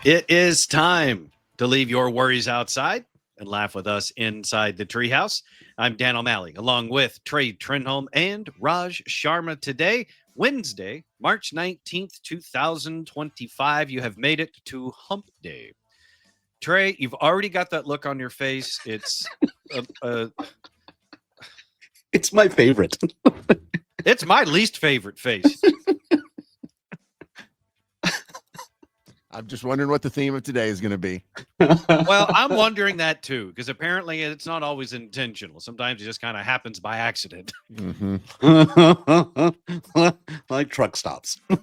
It is time to leave your worries outside and laugh with us inside the Treehouse. I'm Dan O'Malley, along with Trey Trenholm and Raj Sharma. Today, Wednesday, March 19th, 2025. You have made it to Hump Day. Trey, you've already got that look on your face. It's It's my favorite. it's my least favorite face. I'm just wondering what the theme of today is going to be. Well, I'm wondering that too, because apparently it's not always intentional. Sometimes it just kind of happens by accident. Mm-hmm. Like truck stops. I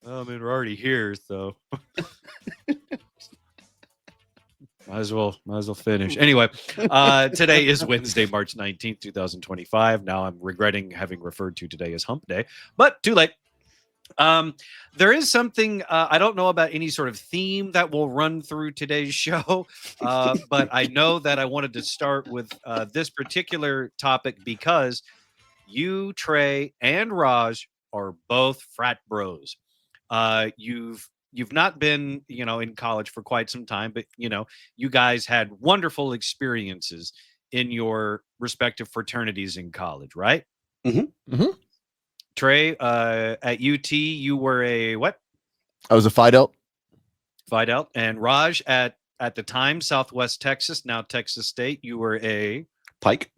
mean, we're already here, so might as well finish. Anyway, today is Wednesday, March 19th, 2025. Now I'm regretting having referred to today as Hump Day, but too late. There is something I don't know about any sort of theme that will run through today's show, but I know that I wanted to start with this particular topic because you, Trey, and Raj are both frat bros. You've not been, in college for quite some time, but you guys had wonderful experiences in your respective fraternities in college, right? Mm-hmm. Mm-hmm. Trey, at UT, you were a what? I was a Phi Delta. Phi Delta. And Raj, at the time, Southwest Texas, now Texas State, you were a Pike.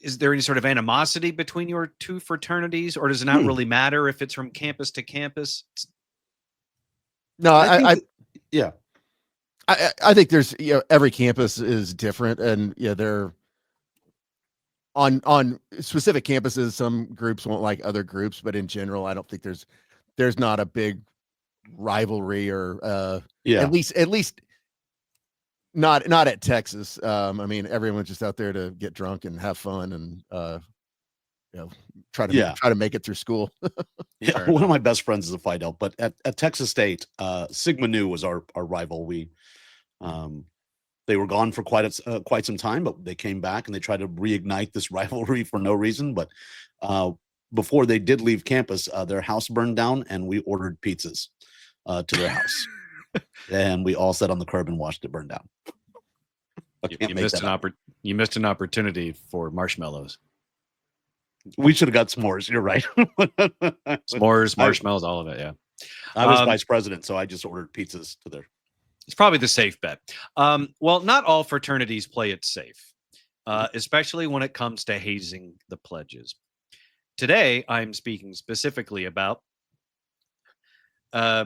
Is there any sort of animosity between your two fraternities, or does it not really matter if it's from campus to campus? No, I think there's every campus is different, and they're on specific campuses. Some groups won't like other groups, but in general, I don't think there's not a big rivalry or at least not at Texas. I mean, everyone's just out there to get drunk and have fun and try to make it through school. Yeah, one of my best friends is a Phi Delta, but at Texas State, Sigma Nu was our rival. They were gone for quite some time, but they came back and they tried to reignite this rivalry for no reason. But before they did leave campus, their house burned down, and we ordered pizzas to their house, and we all sat on the curb and watched it burn down. You missed an opportunity for marshmallows. We should have got s'mores. You're right. S'mores, marshmallows, all of it. Yeah. I was vice president, so I just ordered pizzas to their. It's probably the safe bet. Well, not all fraternities play it safe, especially when it comes to hazing the pledges. Today, I'm speaking specifically about a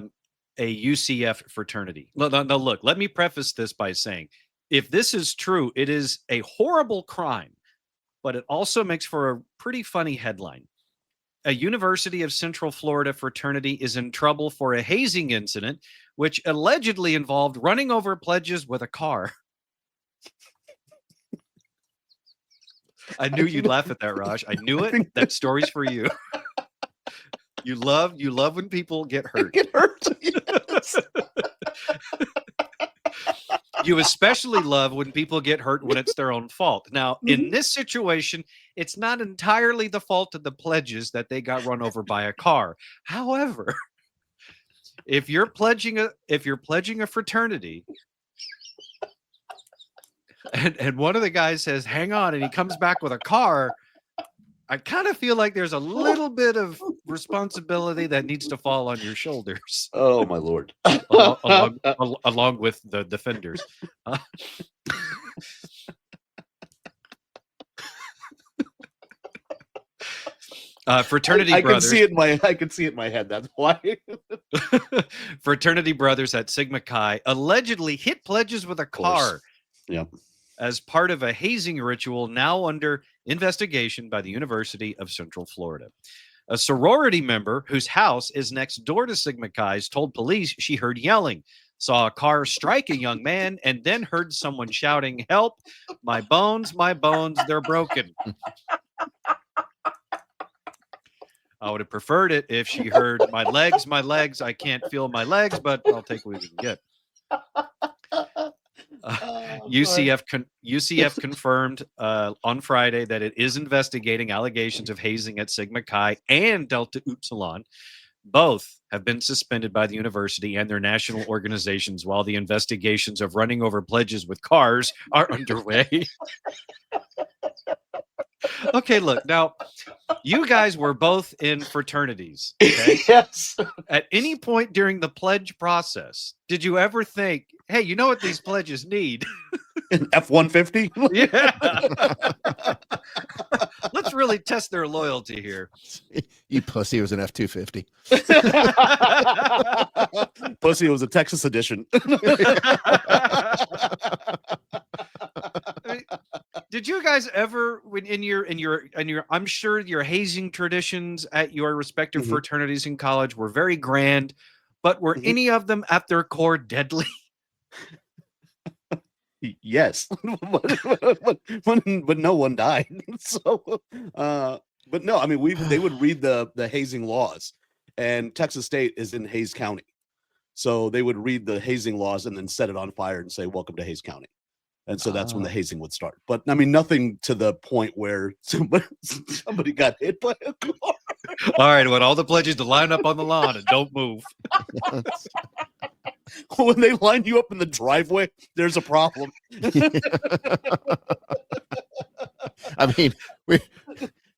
UCF fraternity. No, look, let me preface this by saying, if this is true, it is a horrible crime, but it also makes for a pretty funny headline. A University of Central Florida fraternity is in trouble for a hazing incident, which allegedly involved running over pledges with a car. I knew you'd laugh at that, Raj. I knew it. That story's for you. You love when people get hurt. Get hurt. Yes. You especially love when people get hurt when it's their own fault. Now, in this situation, it's not entirely the fault of the pledges that they got run over by a car. However, if you're pledging a fraternity and one of the guys says, "Hang on," and he comes back with a car, I kind of feel like there's a little bit of responsibility that needs to fall on your shoulders. Oh my Lord! along with the defenders. Fraternity brothers. I can see it in my head. That's why. Fraternity brothers at Sigma Chi allegedly hit pledges with a car. Yep. As part of a hazing ritual now under investigation by the University of Central Florida. A sorority member whose house is next door to Sigma Chi's told police she heard yelling, saw a car strike a young man, and then heard someone shouting, "Help, my bones, they're broken." I would have preferred it if she heard, my legs, I can't feel my legs, but I'll take what we can get. UCF confirmed on Friday that it is investigating allegations of hazing at Sigma Chi and Delta Upsilon. Both have been suspended by the university and their national organizations while the investigations of running over pledges with cars are underway. Okay, look, now you guys were both in fraternities. Okay? Yes. At any point during the pledge process, did you ever think, hey, you know what these pledges need? An F-150? Yeah. Let's really test their loyalty here. You pussy, it was an F-250. Pussy, it was a Texas edition. Did you guys ever, in your I'm sure your hazing traditions at your respective fraternities in college were very grand, but were any of them at their core deadly? Yes, but no one died. So, but no, I mean, they would read the hazing laws, and Texas State is in Hays County, so they would read the hazing laws and then set it on fire and say, "Welcome to Hays County." And so that's when the hazing would start. But I mean, nothing to the point where somebody got hit by a car. All right, I want all the pledges to line up on the lawn and don't move. When they line you up in the driveway, there's a problem. I mean,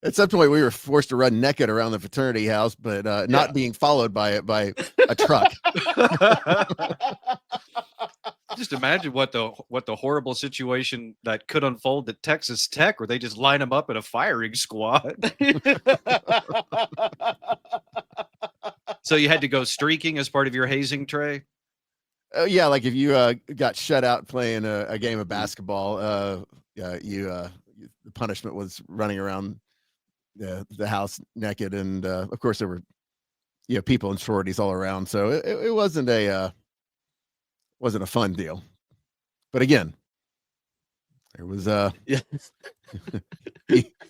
at some point we were forced to run naked around the fraternity house, but not being followed by a truck. Just imagine what the horrible situation that could unfold at Texas Tech, where they just line them up in a firing squad. So you had to go streaking as part of your hazing, Trey? Yeah, like if you got shut out playing a game of basketball, the punishment was running around the house naked, and of course there were people in sororities all around, so it wasn't a fun deal. But again, there was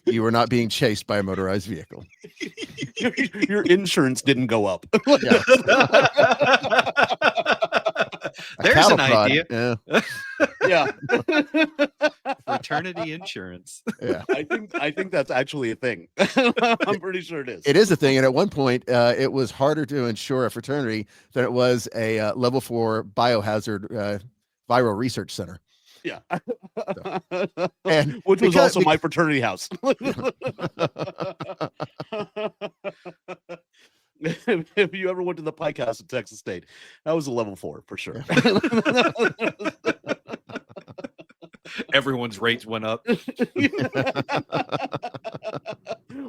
you were not being chased by a motorized vehicle. Your insurance didn't go up. There's an idea. Yeah. Fraternity insurance. Yeah. I think that's actually a thing. I'm pretty sure it is. It is a thing. And at one point, it was harder to insure a fraternity than it was a level 4 biohazard viral research center. Yeah. So, and which was also my fraternity house. If you ever went to the Pike House at Texas State, that was a level 4 for sure. Everyone's rates went up.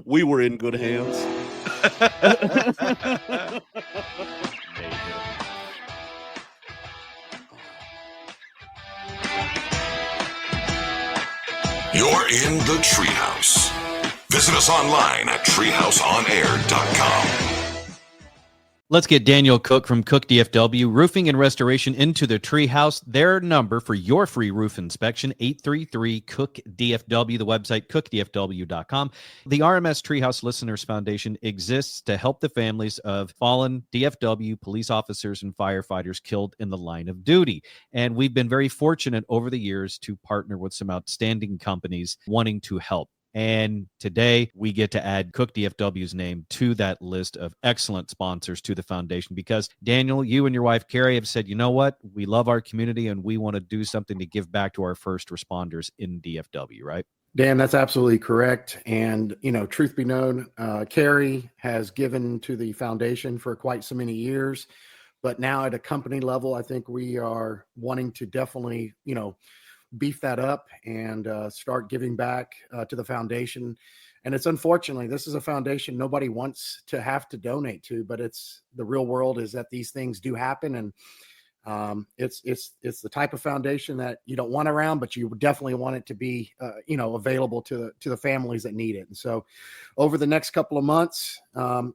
We were in good hands. You're in the Treehouse. Visit us online at treehouseonair.com. Let's get Daniel Cook from Cook DFW Roofing and Restoration into the Treehouse. Their number for your free roof inspection, 833-COOK-DFW, the website cookdfw.com. The RMS Treehouse Listeners Foundation exists to help the families of fallen DFW police officers and firefighters killed in the line of duty. And we've been very fortunate over the years to partner with some outstanding companies wanting to help. And today we get to add Cook DFW's name to that list of excellent sponsors to the foundation because, Daniel, you and your wife, Carrie, have said, you know what? We love our community and we want to do something to give back to our first responders in DFW, right? Dan, that's absolutely correct. And, truth be known, Carrie has given to the foundation for quite so many years. But now at a company level, I think we are wanting to definitely, beef that up and start giving back to the foundation. And it's unfortunately, this is a foundation nobody wants to have to donate to, but it's the real world is that these things do happen. And it's the type of foundation that you don't want around, but you definitely want it to be, available to the families that need it. And so over the next couple of months, a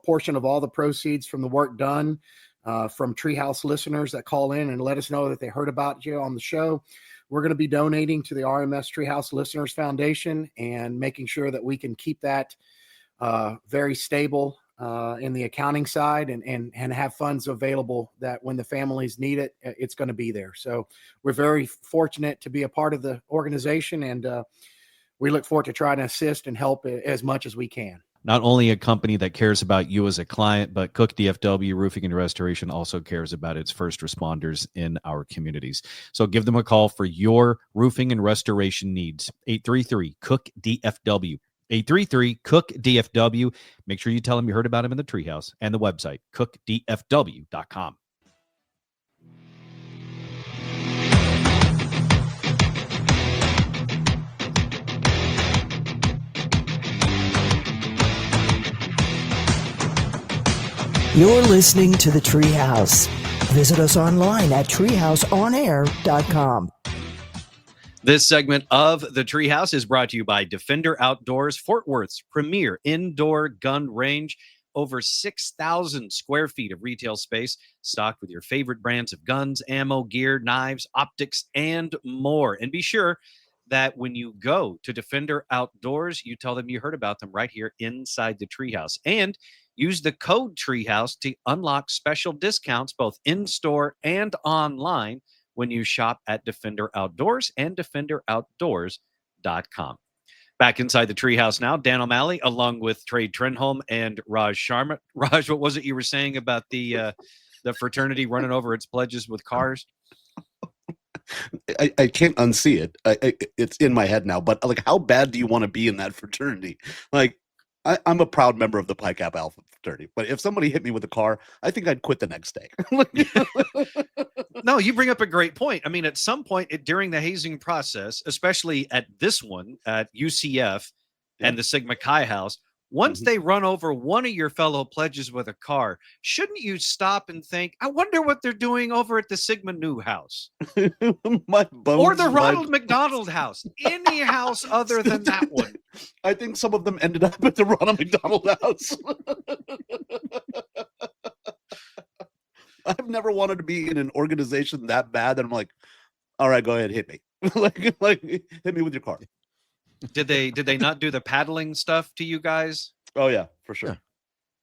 portion of all the proceeds from the work done from Treehouse listeners that call in and let us know that they heard about you on the show, we're going to be donating to the RMS Treehouse Listeners Foundation and making sure that we can keep that very stable in the accounting side and have funds available that when the families need it, it's going to be there. So we're very fortunate to be a part of the organization, and we look forward to trying to assist and help as much as we can. Not only a company that cares about you as a client, but Cook DFW Roofing and Restoration also cares about its first responders in our communities. So give them a call for your roofing and restoration needs. 833-COOK-DFW. 833-COOK-DFW. Make sure you tell them you heard about them in the Treehouse, and the website, cookdfw.com. You're listening to the Treehouse. Visit us online at treehouseonair.com. This segment of the Treehouse is brought to you by Defender Outdoors, Fort Worth's premier indoor gun range. Over 6,000 square feet of retail space stocked with your favorite brands of guns, ammo, gear, knives, optics, and more. And be sure that when you go to Defender Outdoors, you tell them you heard about them right here inside the Treehouse. And use the code Treehouse to unlock special discounts both in-store and online when you shop at Defender Outdoors and defenderoutdoors.com. Back inside the Treehouse now, Dan O'Malley, along with Trey Trenholm and Raj Sharma. Raj, what was it you were saying about the fraternity running over its pledges with cars? I can't unsee it. It's in my head now. But like, how bad do you want to be in that fraternity? Like, I'm a proud member of the Pi Kappa Alpha fraternity, but if somebody hit me with a car, I think I'd quit the next day. No, you bring up a great point. I mean, at some point during the hazing process, especially at this one at UCF and the Sigma Chi House, once they run over one of your fellow pledges with a car, shouldn't you stop and think, I wonder what they're doing over at the Sigma New House? My bones, or the Ronald McDonald House. Any house other than that one. I think some of them ended up at the Ronald McDonald House. I've never wanted to be in an organization that bad that I'm like, all right, go ahead, hit me. like hit me with your car. Did they not do the paddling stuff to you guys? Oh yeah, for sure. Yeah.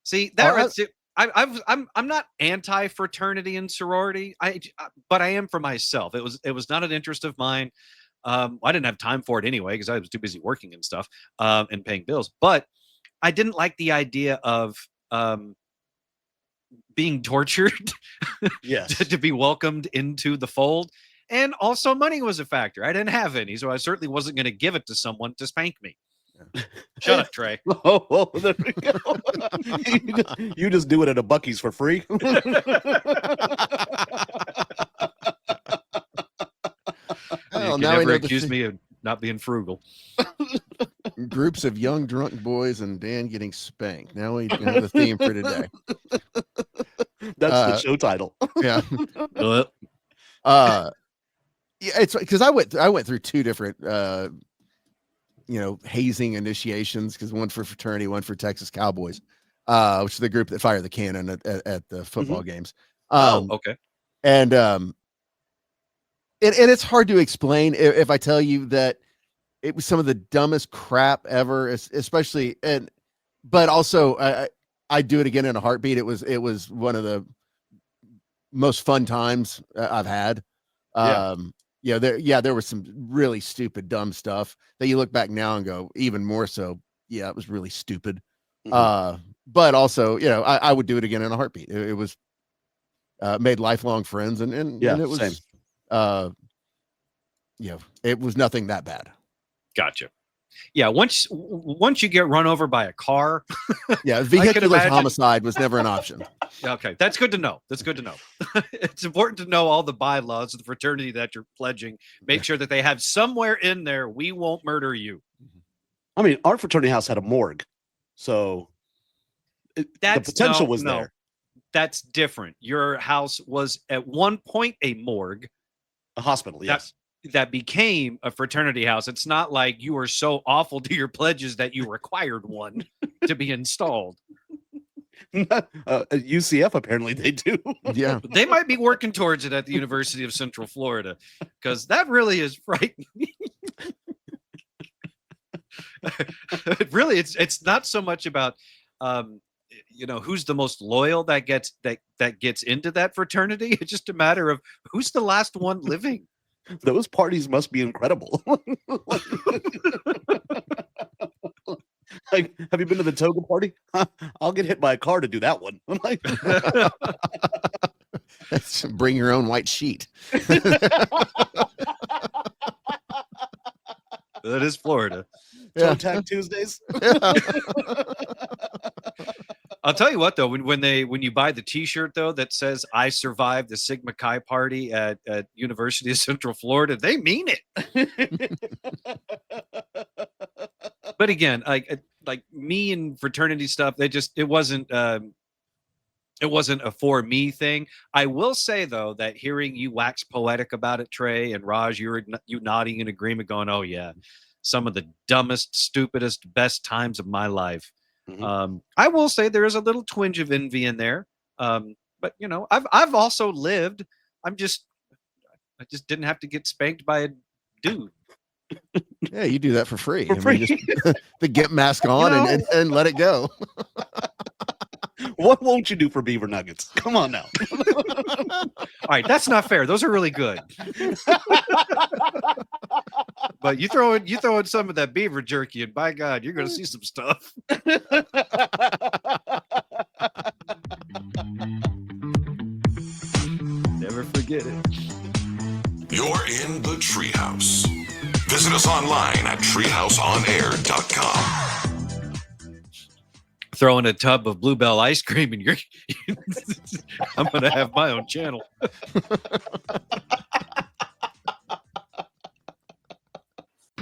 See, that I'm not anti-fraternity and sorority. But I am for myself. It was not an interest of mine. I didn't have time for it anyway because I was too busy working and stuff and paying bills. But I didn't like the idea of being tortured yes. to be welcomed into the fold. And also money was a factor. I didn't have any, so I certainly wasn't going to give it to someone to spank me. Yeah. Shut up, Trey. Oh, there we go. you just do it at a Buc-ee's for free. You can never accuse me of not being frugal. Groups of young drunk boys and Dan getting spanked. Now we have the theme for today. That's the show title. Yeah. Yeah, it's because I went through two different hazing initiations, because one for fraternity, one for Texas Cowboys, which is the group that fired the cannon at the football games. Okay. And it's hard to explain if I tell you that it was some of the dumbest crap ever, especially, but also I'd do it again in a heartbeat. It was one of the most fun times I've had. There was some really stupid, dumb stuff that you look back now and go, even more so, yeah, it was really stupid. But also, I would do it again in a heartbeat. It was made lifelong friends, and it was same. It was nothing that bad. Gotcha. Yeah, once you get run over by a car, vehicular homicide was never an option. Okay, that's good to know. It's important to know all the bylaws of the fraternity that you're pledging. Make sure that they have somewhere in there, we won't murder you. I mean, our fraternity house had a morgue, so the potential was there. That's different. Your house was at one point a morgue, a hospital. Yes. That became a fraternity house. It's not like you were so awful to your pledges that you required one to be installed. UCF, apparently they do. Yeah. They might be working towards it at the University of Central Florida, because that really is frightening. Really, it's not so much about who's the most loyal that gets into that fraternity. It's just a matter of who's the last one living. Those parties must be incredible. Like, have you been to the toga party? I'll get hit by a car to do that one. I'm like, bring your own white sheet. That is Florida. Toe tag Tuesdays. I'll tell you what, though, when you buy the T-shirt though that says "I survived the Sigma Chi party at University of Central Florida," they mean it. But again, like me and fraternity stuff, it wasn't a for me thing. I will say though that hearing you wax poetic about it, Trey and Raj, you nodding in agreement, going, "Oh yeah, some of the dumbest, stupidest, best times of my life." Mm-hmm. I will say there is a little twinge of envy in there, but I've also lived. I just didn't have to get spanked by a dude. Yeah, you do that for free. Just the get mask on and let it go. What won't you do for beaver nuggets? Come on now. All right, that's not fair. Those are really good. But you throw in some of that beaver jerky, and by God, you're going to see some stuff. Never forget it. You're in the Treehouse. Visit us online at treehouseonair.com. Throw in a tub of Bluebell ice cream, and I'm going to have my own channel.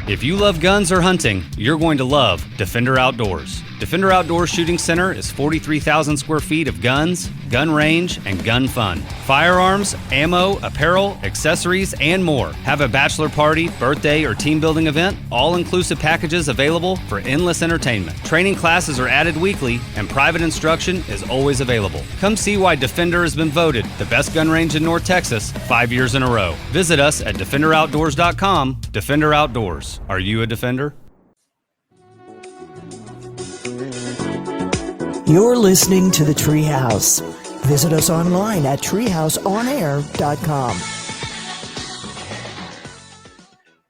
If you love guns or hunting, you're going to love Defender Outdoors. Defender Outdoors Shooting Center is 43,000 square feet of guns, gun range, and gun fun. Firearms, ammo, apparel, accessories, and more. Have a bachelor party, birthday, or team building event? All-inclusive packages available for endless entertainment. Training classes are added weekly, and private instruction is always available. Come see why Defender has been voted the best gun range in North Texas 5 years in a row. Visit us at defenderoutdoors.com. Defender Outdoors. Are you a defender? You're listening to The Treehouse. Visit us online at treehouseonair.com.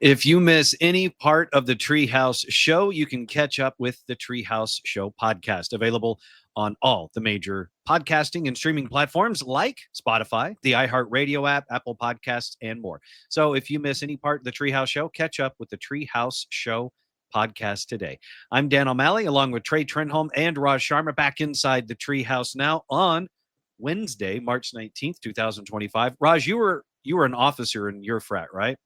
If you miss any part of the Treehouse show, you can catch up with the Treehouse Show podcast, available on all the major podcasting and streaming platforms like Spotify, the iHeartRadio app, Apple Podcasts, and more. So if you miss any part of the Treehouse Show, catch up with the Treehouse Show podcast today. I'm Dan O'Malley, along with Trey Trenholm and Raj Sharma, back inside the Treehouse now on Wednesday, March 19th, 2025. Raj, you were an officer in your frat, right?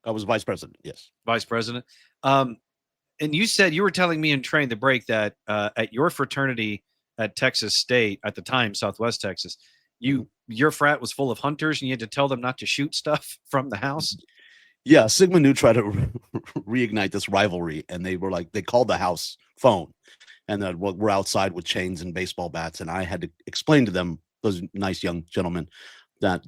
I was vice president. Yes. Vice president. And you said, you were telling me in Trey the break that at your fraternity at Texas State, at the time, Southwest Texas, your frat was full of hunters and you had to tell them not to shoot stuff from the house. Yeah, Sigma Nu tried to reignite this rivalry, and they called the house phone, and then we're outside with chains and baseball bats, and I had to explain to them, those nice young gentlemen, that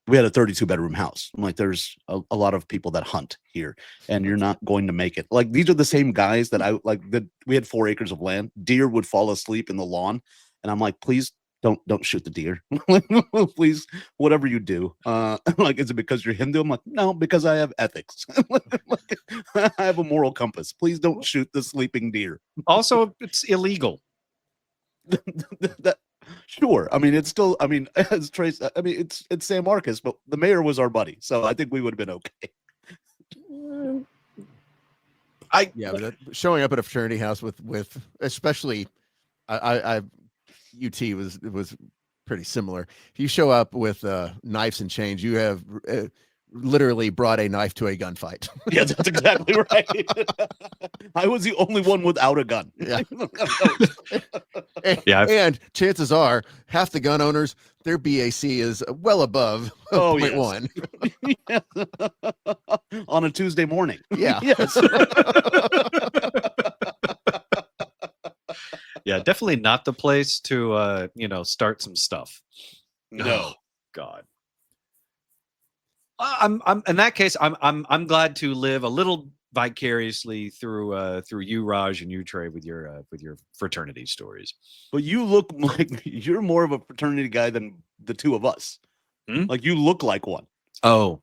we had a 32-bedroom house. I'm like, there's a lot of people that hunt here, and you're not going to make it. Like, these are the same guys that we had 4 acres of land. Deer would fall asleep in the lawn, and I'm like, please don't shoot the deer. Please, whatever you do. Is it because you're Hindu? I'm like, no, because I have ethics. I have a moral compass. Please don't shoot the sleeping deer. Also, it's illegal. Sure. I mean, it's still, as Trace, it's San Marcos, but the mayor was our buddy. So I think we would have been okay. But showing up at a fraternity house with especially, UT was pretty similar. If you show up with knives and chains, you have literally brought a knife to a gunfight. Yeah, that's exactly right. I was the only one without a gun. Yeah. Yeah. And chances are half the gun owners, their BAC is well above 0.1. Yes. On a Tuesday morning. Yeah. Yes. Yeah, definitely not the place to start some stuff. No. Oh, God. I'm in that case, I'm glad to live a little vicariously through you, Raj, and you, Trey, with your fraternity stories. But you look like you're more of a fraternity guy than the two of us. Like you look like one. Oh,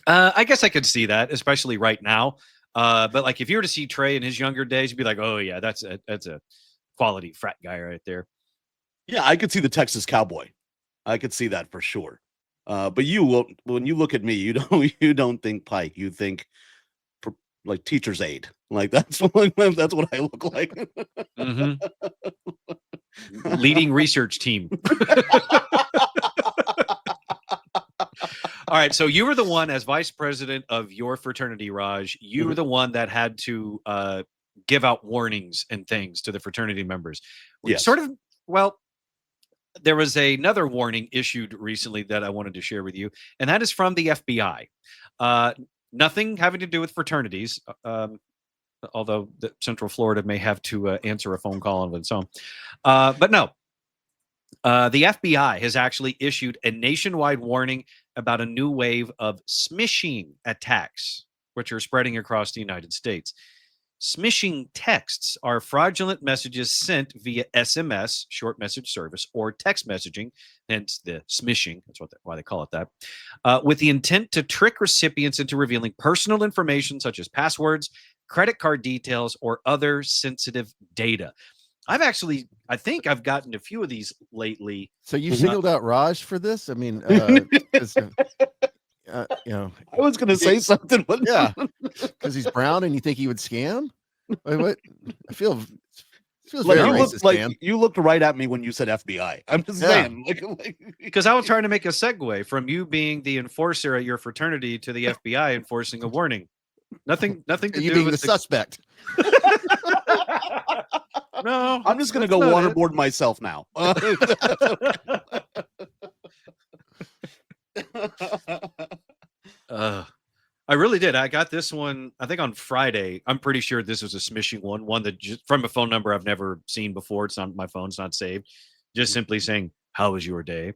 I guess I could see that, especially right now. But like if you were to see Trey in his younger days, you'd be like, oh yeah, that's a quality frat guy right there. Yeah, I could see the Texas Cowboy. I could see that for sure. But when you look at me, you don't think Pike. You think like teacher's aide. Like that's what I look like. Leading research team. All right, so you were the one as vice president of your fraternity, Raj. You were the one that had to give out warnings and things to the fraternity members. Yes. Well, there was another warning issued recently that I wanted to share with you, and that is from the FBI. Nothing having to do with fraternities, although Central Florida may have to answer a phone call on its own. But no, the FBI has actually issued a nationwide warning about a new wave of smishing attacks, which are spreading across the United States. Smishing texts are fraudulent messages sent via SMS, short message service, or text messaging, hence the smishing, that's why they call it that, with the intent to trick recipients into revealing personal information such as passwords, credit card details, or other sensitive data. I think I've gotten a few of these lately. So you singled out Raj for this? I mean, I was going to say something, but yeah, because he's brown and you think he would scam? What? I feel like very you racist, looked like man. you looked right at me when you said FBI. I'm just saying, because I was trying to make a segue from you being the enforcer at your fraternity to the FBI enforcing a warning. Nothing to you do being with the suspect. No, I'm just going to go waterboard myself now. I really did. I got this one, I think on Friday. I'm pretty sure this was a smishing one that just from a phone number I've never seen before. It's on my phone's not saved. Just simply saying, "How was your day?"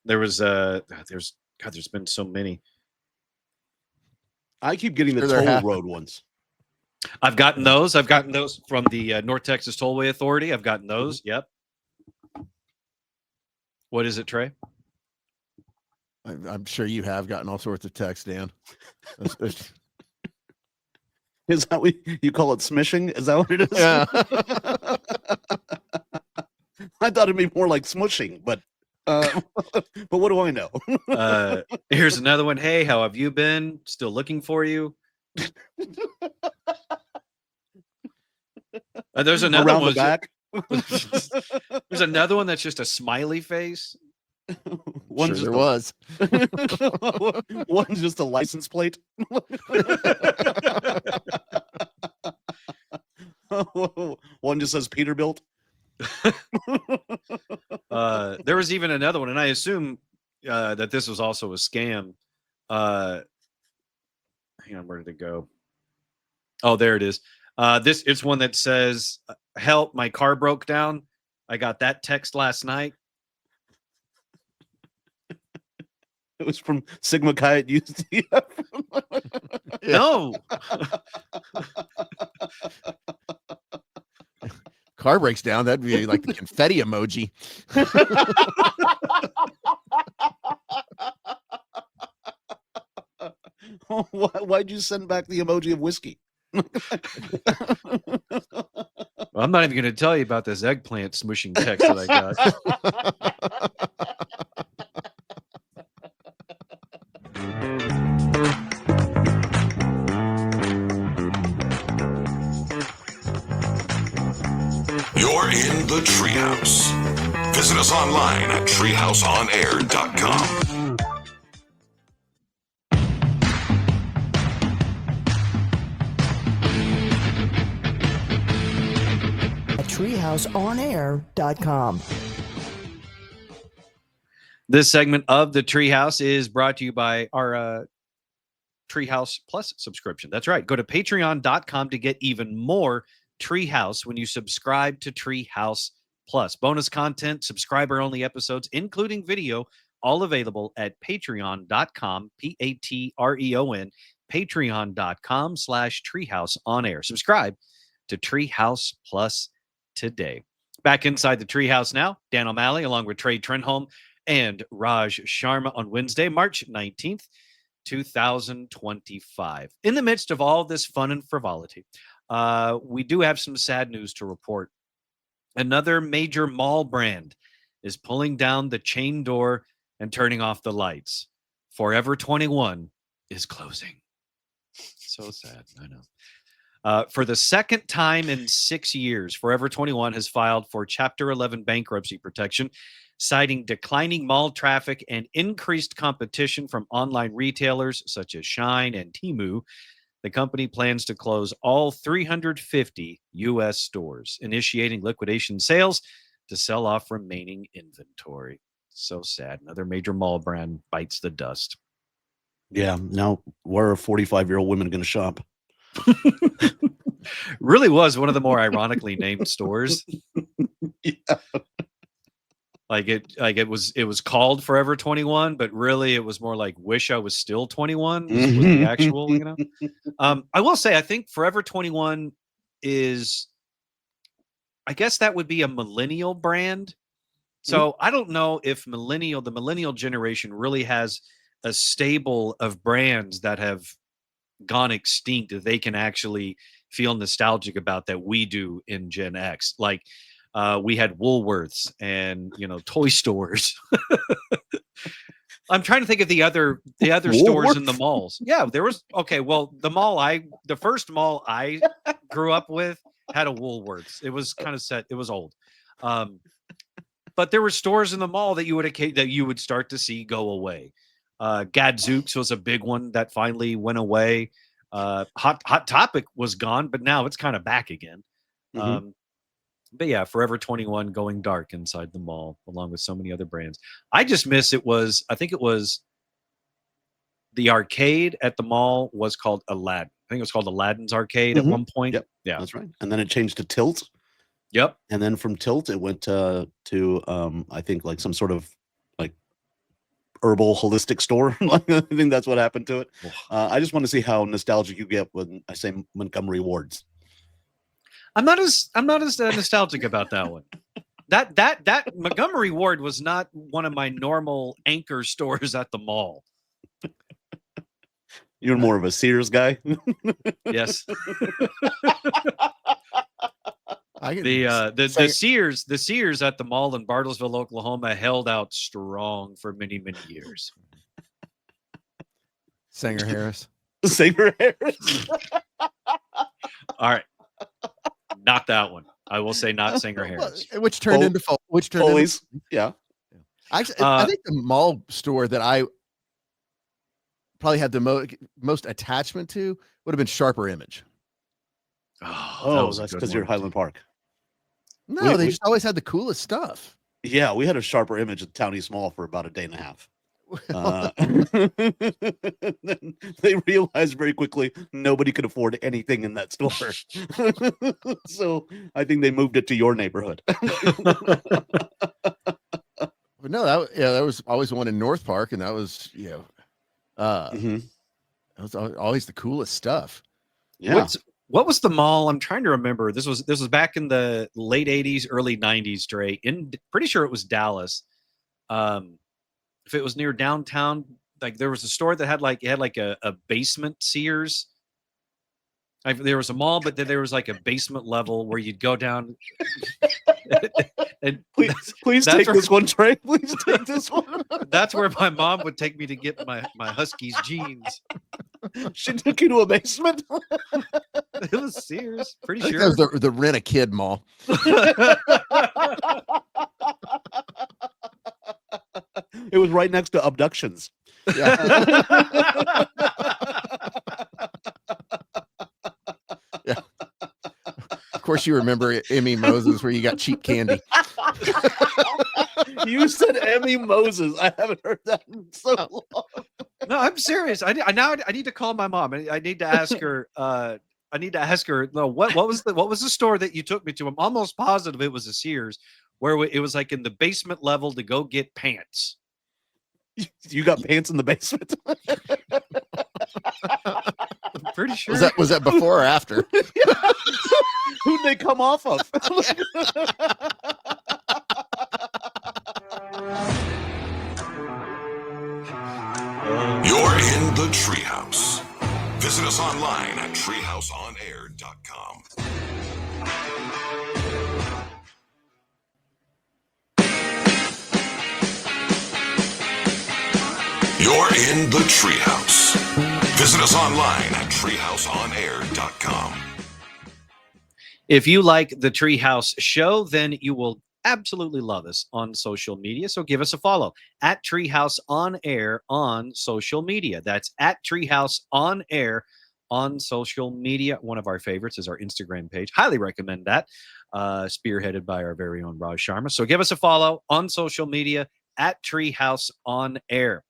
There's been so many. I keep getting the toll road ones. I've gotten those. From the North Texas Tollway Authority. I've gotten those. Yep. What is it, Trey? I'm sure you have gotten all sorts of texts, Dan. Is that what you call it? Smishing? Is that what it is? Yeah. I thought it'd be more like smushing, but what do I know? Here's another one. Hey, how have you been? Still looking for you. There's another one. Back. There's another one that's just a smiley face. One's sure there was. One's just a license plate. One just says Peterbilt. There was even another one, and I assume that this was also a scam. Hang on, where did it go? Oh, there it is. It's one that says, "Help! My car broke down. I got that text last night." It was from Sigma Chi at UCF. No. Car breaks down. That'd be like the confetti emoji. Why'd you send back the emoji of whiskey? I'm not even going to tell you about this eggplant smushing text that I got. You're in the Treehouse. Visit us online at treehouseonair.com. At treehouseonair.com. This segment of the Treehouse is brought to you by our Treehouse Plus subscription. That's right. Go to patreon.com to get even more Treehouse when you subscribe to Treehouse Plus. Bonus content, subscriber-only episodes, including video, all available at patreon.com, Patreon, patreon.com/Treehouse on air. Subscribe to Treehouse Plus today. Back inside the Treehouse now, Dan O'Malley along with Trey Trenholm and Raj Sharma on Wednesday, March 19th, 2025. In the midst of all this fun and frivolity, we do have some sad news to report. Another major mall brand is pulling down the chain door and turning off the lights. Forever 21 is closing. So sad, I know. For the second time in 6 years, Forever 21 has filed for Chapter 11 bankruptcy protection, citing declining mall traffic and increased competition from online retailers such as Shine and Temu. The company plans to close all 350 U.S. stores, initiating liquidation sales to sell off remaining inventory. So sad. Another major mall brand bites the dust. Yeah. Now, where are 45-year-old women going to shop? Really was one of the more ironically named stores. Yeah. It was called Forever 21, but really it was more like Wish I Was Still 21 was the actual, I will say, I think Forever 21 is, I guess that would be a millennial brand. So I don't know if the millennial generation really has a stable of brands that have gone extinct that they can actually feel nostalgic about that we do in Gen X. Like we had Woolworths and toy stores. I'm trying to think of the other stores in the malls. Yeah, there was the first mall I grew up with had a Woolworths. It was kind of set. It was old. But there were stores in the mall that you would start to see go away. Gadzooks was a big one that finally went away. Hot Topic was gone, but now it's kind of back again. But yeah, Forever 21 going dark inside the mall, along with so many other brands. I just miss I think it was the arcade at the mall was called Aladdin. I think it was called Aladdin's Arcade at one point. Yep. Yeah, that's right. And then it changed to Tilt. Yep. And then from Tilt, it went to I think like some sort of like herbal holistic store. I think that's what happened to it. I just want to see how nostalgic you get when I say Montgomery Wards. I'm not as nostalgic about that one. That Montgomery Ward was not one of my normal anchor stores at the mall. You're more of a Sears guy. Yes. The Sears at the mall in Bartlesville, Oklahoma held out strong for many, many years. Sanger Harris. Sanger Harris. All right. Not that one. I will say not Sanger Harris. Which turned into Foley's. Yeah. Actually, I think the mall store that I probably had the most attachment to would have been Sharper Image. Oh, that's because you're Highland Park. No, they just always had the coolest stuff. Yeah, we had a Sharper Image at Town East Mall for about a day and a half. They realized very quickly nobody could afford anything in that store. So I think they moved it to your neighborhood. But no, that was always one in North Park, and that was that was always the coolest stuff. Yeah. What was the mall? I'm trying to remember. This was back in the late 80s, early 90s, Trey. Pretty sure it was Dallas. If it was near downtown, like there was a store that had a basement Sears. There was a mall, but then there was like a basement level where you'd go down. And please take this one, Trey. Please take this one. That's where my mom would take me to get my Husky's jeans. She took you to a basement. It was Sears, pretty sure. That was the Rent-A-Kid mall. It was right next to Abductions. Yeah. Yeah. Of course, you remember Emmy Moses, where you got cheap candy. You said Emmy Moses. I haven't heard that in so long. No, I'm serious. I need to call my mom. I need to ask her. No, what was the store that you took me to? I'm almost positive it was a Sears, where it was like in the basement level to go get pants. You got pants in the basement? I'm pretty sure. Was that before or after? Who'd they come off of? You're in the Treehouse. Visit us online at treehouseonair.com. You're in the Treehouse. Visit us online at treehouseonair.com. If you like the Treehouse show, then you will absolutely love us on social media. So give us a follow at Treehouse on Air on social media. That's at Treehouse on Air on social media. One of our favorites is our Instagram page. Highly recommend that. Spearheaded by our very own Raj Sharma. So give us a follow on social media at Treehouse on Air.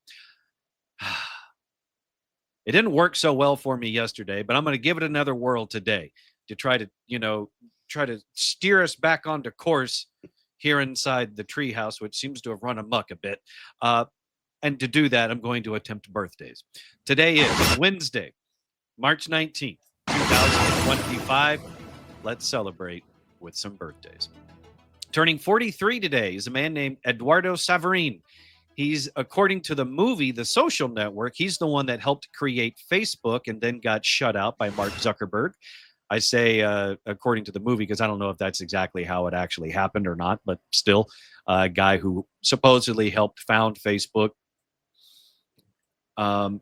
It didn't work so well for me yesterday, but I'm going to give it another whirl today to try to steer us back onto course here inside the Treehouse, which seems to have run amok a bit. And to do that, I'm going to attempt birthdays. Today is Wednesday, March 19th, 2025. Let's celebrate with some birthdays. Turning 43 today is a man named Eduardo Saverin. He's, according to the movie The Social Network, he's the one that helped create Facebook and then got shut out by Mark Zuckerberg. I say according to the movie because I don't know if that's exactly how it actually happened or not, but still a guy who supposedly helped found Facebook,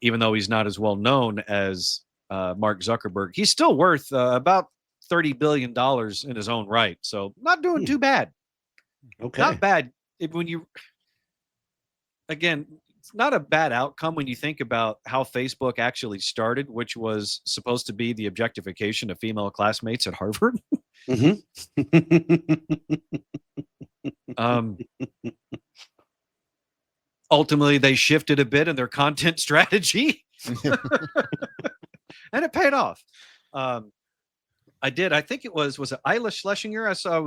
even though he's not as well known as Mark Zuckerberg. He's still worth about $30 billion in his own right. So not doing too bad. Okay. Not bad. Again, it's not a bad outcome when you think about how Facebook actually started, which was supposed to be the objectification of female classmates at Harvard. Ultimately, they shifted a bit in their content strategy, and it paid off. I think it was it Isla Schlesinger? I saw it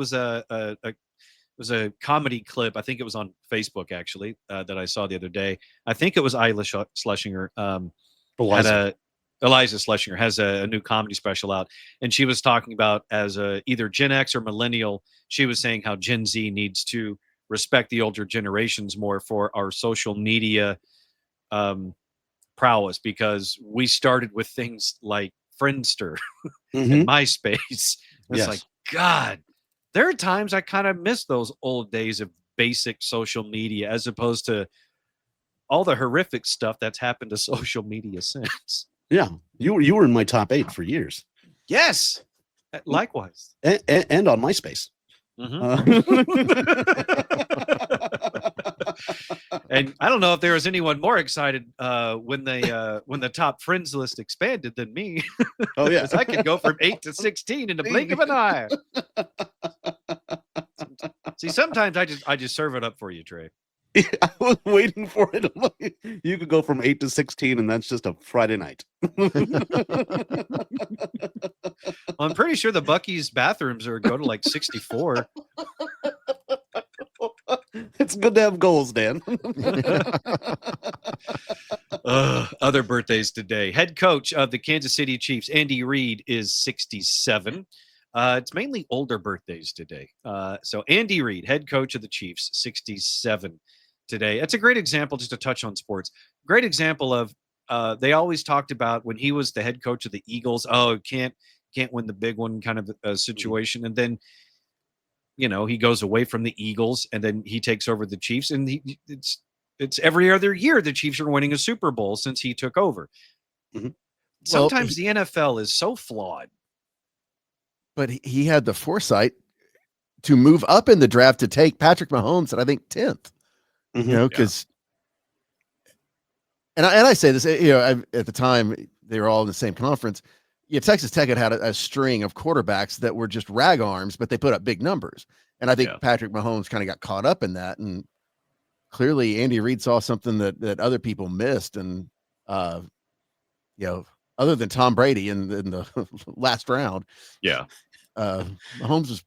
was a comedy clip. I think it was on Facebook actually that I saw the other day. I think it was Isla Schlesinger. Eliza Schlesinger has a new comedy special out, and she was talking about as either Gen X or millennial. She was saying how Gen Z needs to respect the older generations more for our social media prowess, because we started with things like Friendster and MySpace. It's like, God, there are times I kind of miss those old days of basic social media as opposed to all the horrific stuff that's happened to social media since. Yeah, you were in my top 8 for years. Yes, likewise, and on MySpace. And I don't know if there was anyone more excited when the top friends list expanded than me. Oh yeah, I could go from 8 to 16 in the blink of an eye. See, sometimes I just serve it up for you, Trey. I was waiting for it. You could go from 8 to 16, and that's just a Friday night. I'm pretty sure the Buc-ee's bathrooms go to like 64. It's good to have goals, Dan. Other birthdays today. Head coach of the Kansas City Chiefs, Andy Reid, is 67. It's mainly older birthdays today. So Andy Reid, head coach of the Chiefs, 67 today. That's a great example, just to touch on sports. Great example of they always talked about when he was the head coach of the Eagles. Oh, can't win the big one kind of situation. And then, he goes away from the Eagles and then he takes over the Chiefs, and it's every other year the Chiefs are winning a Super Bowl since he took over. Sometimes the NFL is so flawed. But he had the foresight to move up in the draft to take Patrick Mahomes at, I think, 10th. Because, and I say this, at the time they were all in the same conference. Texas Tech had a string of quarterbacks that were just rag arms, but they put up big numbers. And I think Patrick Mahomes kind of got caught up in that. And clearly Andy Reid saw something that other people missed. And, other than Tom Brady in the last round. Yeah. Mahomes was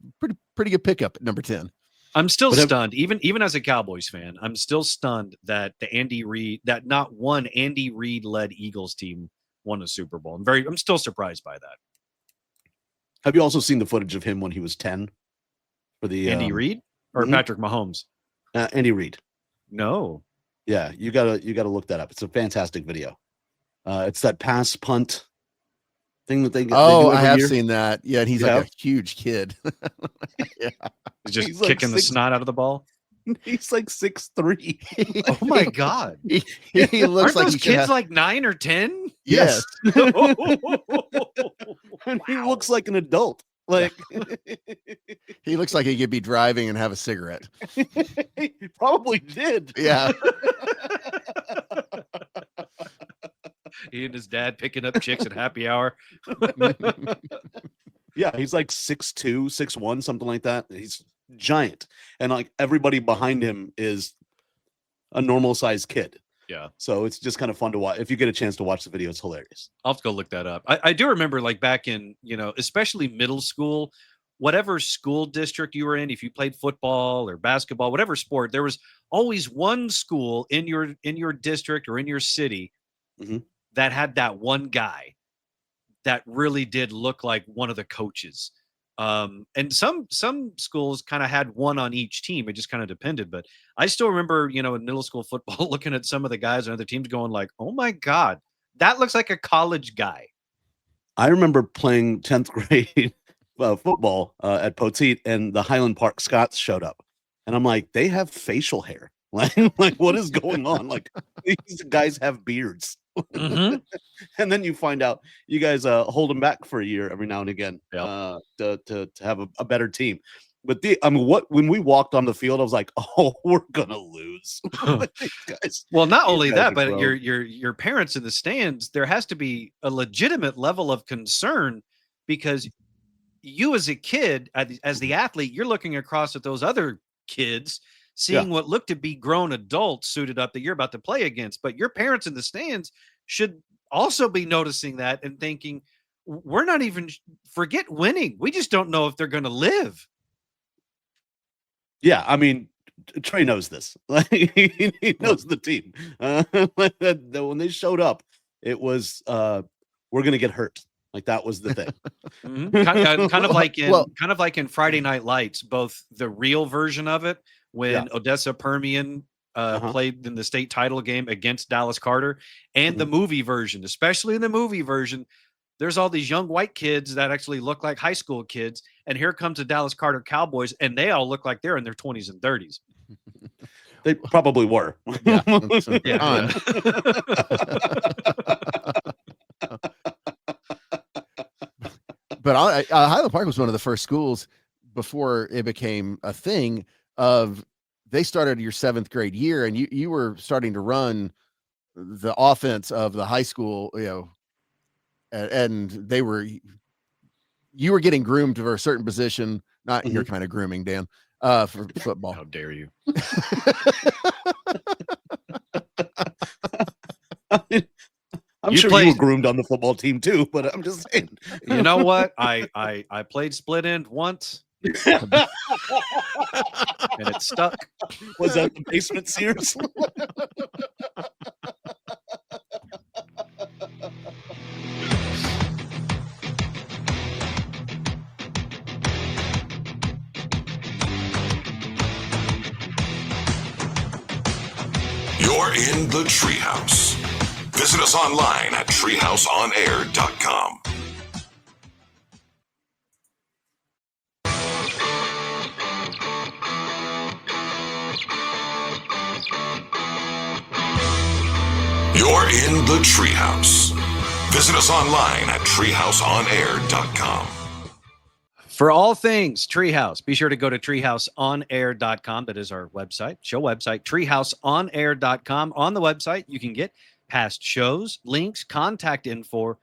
pretty good pickup at number 10. I'm still stunned, even as a Cowboys fan, I'm still stunned that not one Andy Reid led Eagles team won a Super Bowl. I'm still surprised by that. Have you also seen the footage of him when he was 10 for the Andy Reid or Patrick Mahomes? Andy Reid. No. Yeah, you gotta look that up. It's a fantastic video. It's that pass punt thing that they do I have year. seen that. Yeah, and he's You like have? a huge kid. Yeah. He's just He's like kicking the snot out of the ball. He's like 6'3". Oh my God. He looks Aren't like those he kids have, like 9 or 10? yes. And he looks like an adult. Like He looks like he could be driving and have a cigarette. he probably did. Yeah. He and his dad picking up chicks at happy hour. Yeah, he's like 6'2", 6'1", something like that. He's giant. And like everybody behind him is a normal sized kid. Yeah. So it's just kind of fun to watch. If you get a chance to watch the video, it's hilarious. I'll have to go look that up. I do remember like back in, especially middle school, whatever school district you were in, if you played football or basketball, whatever sport, there was always one school in your district or in your city that had that one guy that really did look like one of the coaches. And some schools kind of had one on each team. It just kind of depended. But I still remember, in middle school football, looking at some of the guys on other teams going like, oh my God, that looks like a college guy. I remember playing 10th grade football at Poteet, and the Highland Park Scots showed up. And I'm like, they have facial hair. Like what is going on? Like these guys have beards. And then you find out you guys hold them back for a year every now and again to have a better team. But when we walked on the field, I was like, oh, we're gonna lose. Guys, well, not only that, but your parents in the stands, there has to be a legitimate level of concern, because you as a kid, as the athlete, you're looking across at those other kids, seeing what look to be grown adults suited up that you're about to play against. But your parents in the stands should also be noticing that and thinking, we're not even, forget winning, we just don't know if they're going to live. Yeah, I mean, Trey knows this. He knows the team. When they showed up, it was we're going to get hurt. Like that was the thing. kind of like in Friday Night Lights, both the real version of it when Odessa Permian played in the state title game against Dallas Carter, and the movie version. Especially in the movie version, there's all these young white kids that actually look like high school kids, and here comes the Dallas Carter Cowboys, and they all look like they're in their 20s and 30s. They probably were. Yeah. But Highland Park was one of the first schools before it became a thing of, they started your 7th grade year, and you were starting to run the offense of the high school, and you were getting groomed for a certain position, not your kind of grooming, Dan, for football. How dare you? I'm sure you were groomed on the football team too, but I'm just saying. You know what? I played split end once. And it stuck. Was that the basement Sears? You're in the Treehouse. Visit us online at treehouseonair.com. You're in the Treehouse. Visit us online at treehouseonair.com. For all things Treehouse, be sure to go to treehouseonair.com. That is our website, show website, treehouseonair.com. On the website, you can get past shows, links, contact info,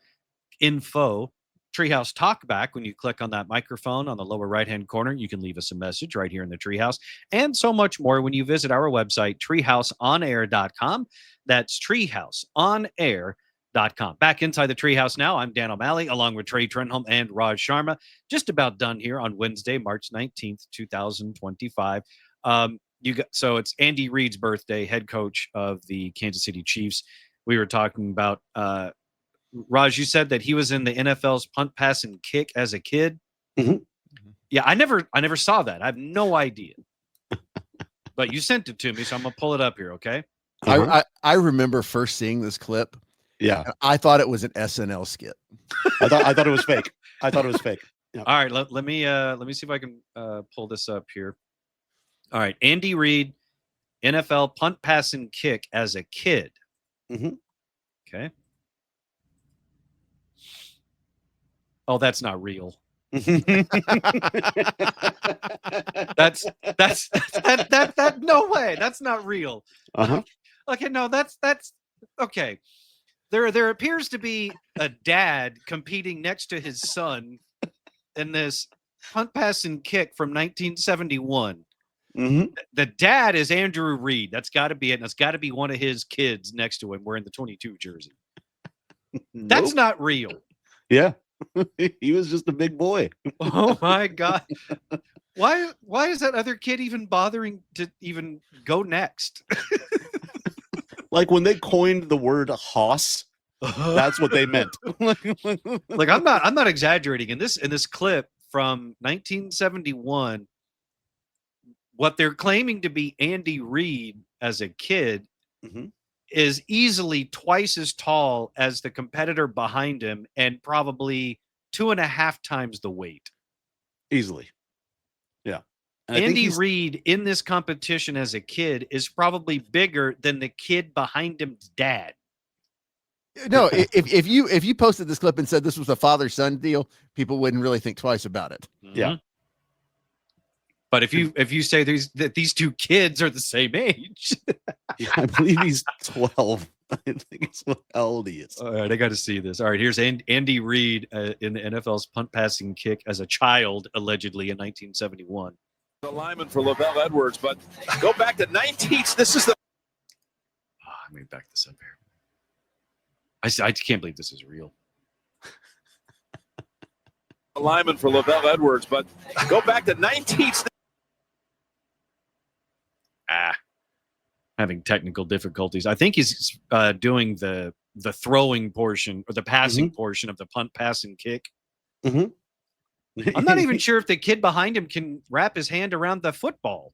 Treehouse Talkback. When you click on that microphone on the lower right-hand corner, you can leave us a message right here in the Treehouse, and so much more when you visit our website, treehouseonair.com. That's treehouseonair.com. Back inside the Treehouse now. I'm Dan O'Malley, along with Trey Trenholm and Raj Sharma. Just about done here on Wednesday, March 19th, 2025. So it's Andy Reid's birthday, head coach of the Kansas City Chiefs. We were talking about Raj, you said that he was in the NFL's punt, pass, and kick as a kid. Mhm. Yeah, I never saw that. I have no idea. But you sent it to me, so I'm gonna pull it up here. Okay. I remember first seeing this clip. Yeah, and I thought it was an SNL skit. I thought it was fake. I thought it was fake. Yeah. All right. Let me see if I can pull this up here. All right, Andy Reid, NFL punt, pass, and kick as a kid. Mhm. Okay. Oh, that's not real. That's no way. That's not real. Uh-huh. Okay, no, that's okay. There appears to be a dad competing next to his son in this punt, pass, and kick from 1971. Mhm. The dad is Andrew Reid. That's got to be it. And it's got to be one of his kids next to him wearing the 22 jersey. That's Nope. not real. Yeah. He was just a big boy. Oh my God. Why is that other kid even bothering to even go next? Like when they coined the word hoss, that's what they meant. Like I'm not exaggerating. In this clip from 1971, what they're claiming to be Andy Reid as a kid Mhm. is easily twice as tall as the competitor behind him and probably 2.5 times the weight. Easily. Yeah. And I think Andy he's- Reid in this competition as a kid is probably bigger than the kid behind him's dad. No, if you posted this clip and said this was a father-son deal, people wouldn't really think twice about it. Yeah. Mhm. But if you say that these two kids are the same age, I believe he's 12. I think it's how old he is. all right, I got to see this. All right, here's Andy Reid in the NFL's punt, passing, kick as a child, allegedly in 1971. The lineman for Lavelle Edwards, but go back to 19. This is the Let me back this up here. I can't believe this is real. lineman for Lavelle Edwards, but go back to 19. Having technical difficulties. I think he's doing the throwing portion or the passing portion of the punt, pass, and kick. Mhm. I'm not even sure if the kid behind him can wrap his hand around the football.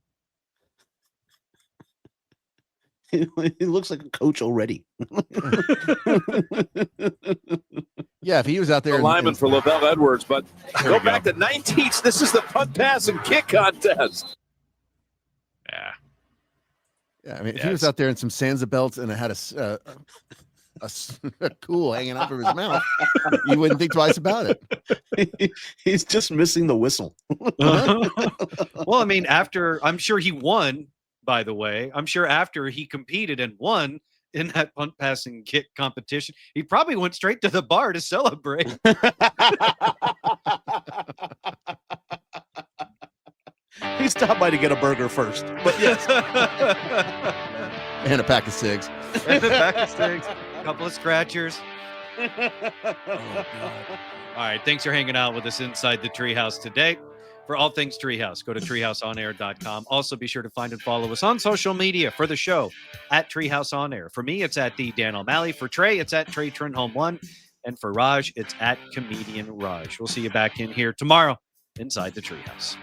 He looks like a coach already. Yeah, if he was out there, The lineman for Lavelle Edwards, but go back to 19. This is the punt, pass, and kick contest. Yeah. Yeah, I mean, if he was out there in some Sansa belts and it had a cool hanging out of his mouth, you wouldn't think twice about it. He's just missing the whistle. Well, I mean, I'm sure he won, by the way. I'm sure after he competed and won in that punt, passing, kick competition, he probably went straight to the bar to celebrate. He stopped by to get a burger first. But yes. And a pack of cigs. And a pack of sticks, a couple of scratchers. Oh, God. All right. Thanks for hanging out with us inside the Treehouse today. For all things Treehouse, go to treehouseonair.com. Also, be sure to find and follow us on social media for the show at Treehouse On Air. For me, it's at the Dan O'Malley. For Trey, it's at Trey Trenholm 1. And for Raj, it's at Comedian Raj. We'll see you back in here tomorrow inside the Treehouse.